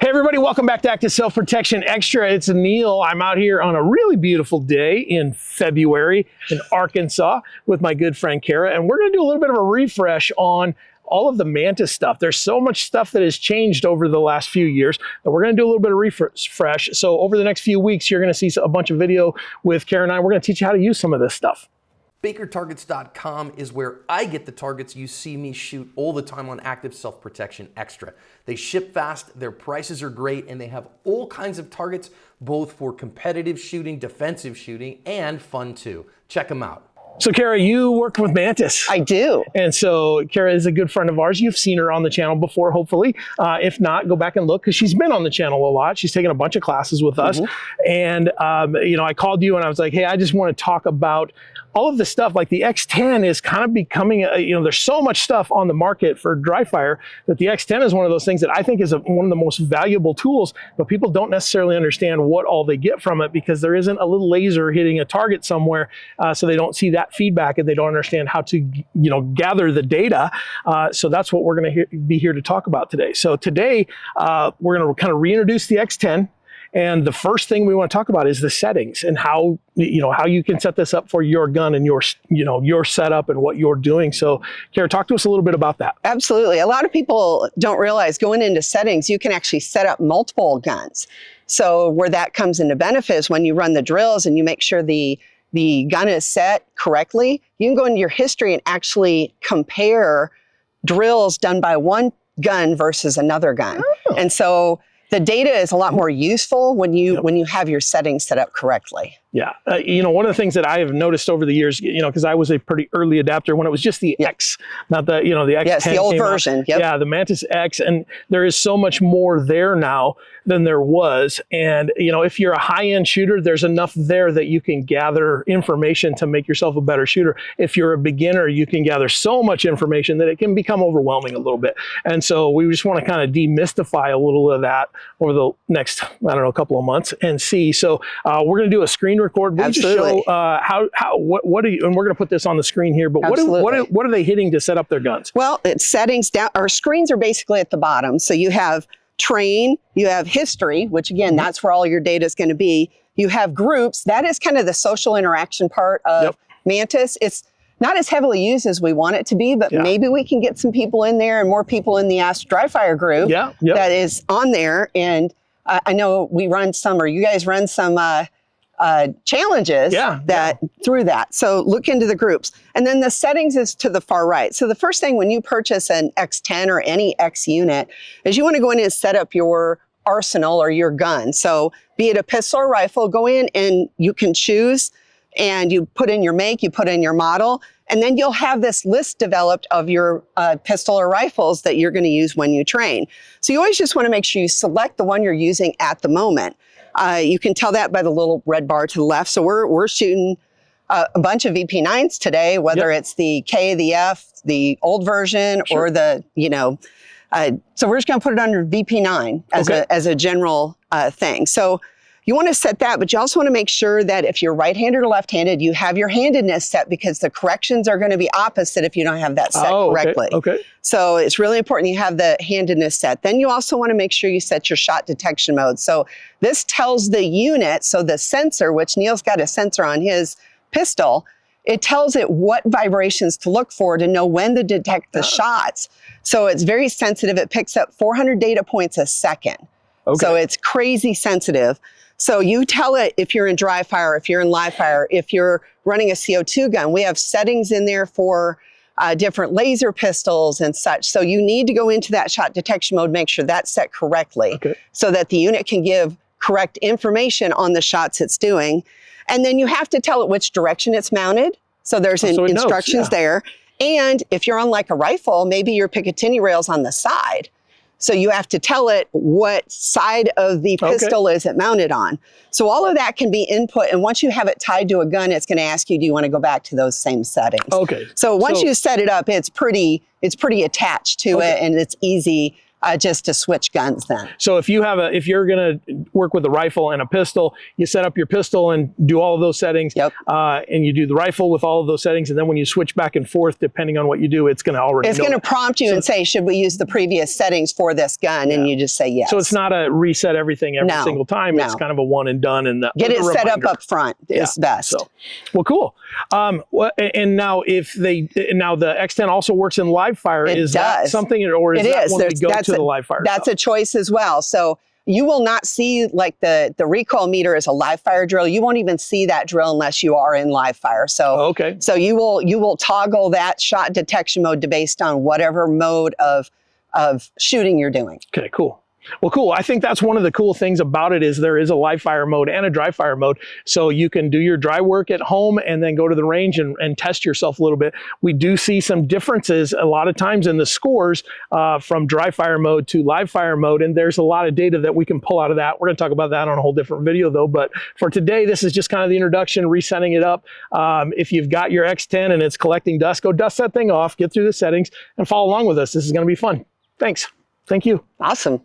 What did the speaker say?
Hey everybody, welcome back to Active Self-Protection Extra. It's Neil. I'm out here on a really beautiful day in February in Arkansas with my good friend Cara, and we're going to do a little bit of a refresh on all of the Mantis stuff. There's so much stuff that has changed over the last few years that we're going to do a little bit of refresh. So over the next few weeks, you're going to see a bunch of video with Cara and I. We're going to teach you how to use some of this stuff. BakerTargets.com is where I get the targets you see me shoot all the time on Active Self-Protection Extra. They ship fast, their prices are great, and they have all kinds of targets, both for competitive shooting, defensive shooting, and fun too. Check them out. So Cara, you work with Mantis. I do. And so Cara is a good friend of ours. You've seen her on the channel before, hopefully. If not, go back and look, because she's been on the channel a lot. She's taken a bunch of classes with us. And, you know, I called you and I was like, hey, I just want to talk about all of the stuff. Like the X10 is kind of becoming, you know, there's so much stuff on the market for dry fire that the X10 is one of those things that I think is one of the most valuable tools, but people don't necessarily understand what all they get from it, because there isn't a little laser hitting a target somewhere, so they don't see that feedback and they don't understand how to, you know, gather the data. So that's what we're going to be here to talk about today. So today we're going to kind of reintroduce the X10. And the first thing we want to talk about is the settings and how, you know, how you can set this up for your gun and your, you know, your setup and what you're doing. So Cara, talk to us a little bit about that. Absolutely. A lot of people don't realize going into settings, you can actually set up multiple guns. So where that comes into benefit is when you run the drills and you make sure the gun is set correctly, you can go into your history and actually compare drills done by one gun versus another gun. Oh. And so the data is a lot more useful when you have your settings set up correctly. Yeah, you know, one of the things that I have noticed over the years, you know, because I was a pretty early adapter when it was just the X, not the, you know, the X10. Yes, the old version. Yep. Yeah, the Mantis X, and there is so much more there now than there was. And, you know, if you're a high-end shooter, there's enough there that you can gather information to make yourself a better shooter. If you're a beginner, you can gather so much information that it can become overwhelming a little bit. And so we just want to kind of demystify a little of that over the next, I don't know, couple of months and see. So we're going to do a screen record. We'll just show what are you, and we're going to put this on the screen here, but what are they hitting to set up their guns? Well, it's settings down. Our screens are basically at the bottom. So you have train, you have history, which again, that's where all your data is going to be. You have groups. That is kind of the social interaction part of Mantis. It's not as heavily used as we want it to be, but maybe we can get some people in there and more people in the Ask Dry Fire group that is on there. And I know we run some, or you guys run some challenges through that. So look into the groups. And then the settings is to the far right. So the first thing when you purchase an X10 or any X unit is you want to go in and set up your arsenal or your gun. So be it a pistol or rifle, go in and you can choose and you put in your make, you put in your model, and then you'll have this list developed of your pistol or rifles that you're going to use when you train. So you always just want to make sure you select the one you're using at the moment. You can tell that by the little red bar to the left. So we're shooting a bunch of VP9s today, whether it's the K, the F, the old version, or the, you know, so we're just going to put it under VP9 as a general thing. So you want to set that, but you also want to make sure that if you're right-handed or left-handed, you have your handedness set, because the corrections are going to be opposite if you don't have that set correctly. So it's really important you have the handedness set. Then you also want to make sure you set your shot detection mode. So this tells the unit, so the sensor, which Neil's got a sensor on his pistol, it tells it what vibrations to look for to know when to detect the shots. So it's very sensitive. It picks up 400 data points a second. So it's crazy sensitive. So you tell it if you're in dry fire, if you're in live fire, if you're running a CO2 gun. We have settings in there for different laser pistols and such. So you need to go into that shot detection mode, make sure that's set correctly so that the unit can give correct information on the shots it's doing. And then you have to tell it which direction it's mounted. So there's instructions there. And if you're on like a rifle, maybe your Picatinny rail's on the side. So you have to tell it what side of the pistol is it mounted on. So all of that can be input. And once you have it tied to a gun, it's going to ask you, do you want to go back to those same settings? So once you set it up, it's pretty attached to it, and it's easy just to switch guns then. So if you're going to work with a rifle and a pistol, you set up your pistol and do all of those settings. Yep. And you do the rifle with all of those settings. And then when you switch back and forth, depending on what you do, it's going to already It's going to prompt you and say, should we use the previous settings for this gun? And you just say yes. So it's not a reset everything every single time. It's kind of a one and done. And get it set up front is best. So, well, cool. And now the X10 also works in live fire. Is that something, or is that when we go to the live fire? That's a choice as well. So you will not see, like, the recoil meter is a live fire drill. You won't even see that drill unless you are in live fire. So so you will toggle that shot detection mode based on whatever mode of shooting you're doing. Okay, cool. Well, cool. I think that's one of the cool things about it is there is a live fire mode and a dry fire mode. So you can do your dry work at home and then go to the range and test yourself a little bit. We do see some differences a lot of times in the scores from dry fire mode to live fire mode. And there's a lot of data that we can pull out of that. We're going to talk about that on a whole different video though. But for today, this is just kind of the introduction, resetting it up. If you've got your X10 and it's collecting dust, go dust that thing off, get through the settings and follow along with us. This is going to be fun. Thanks. Thank you. Awesome.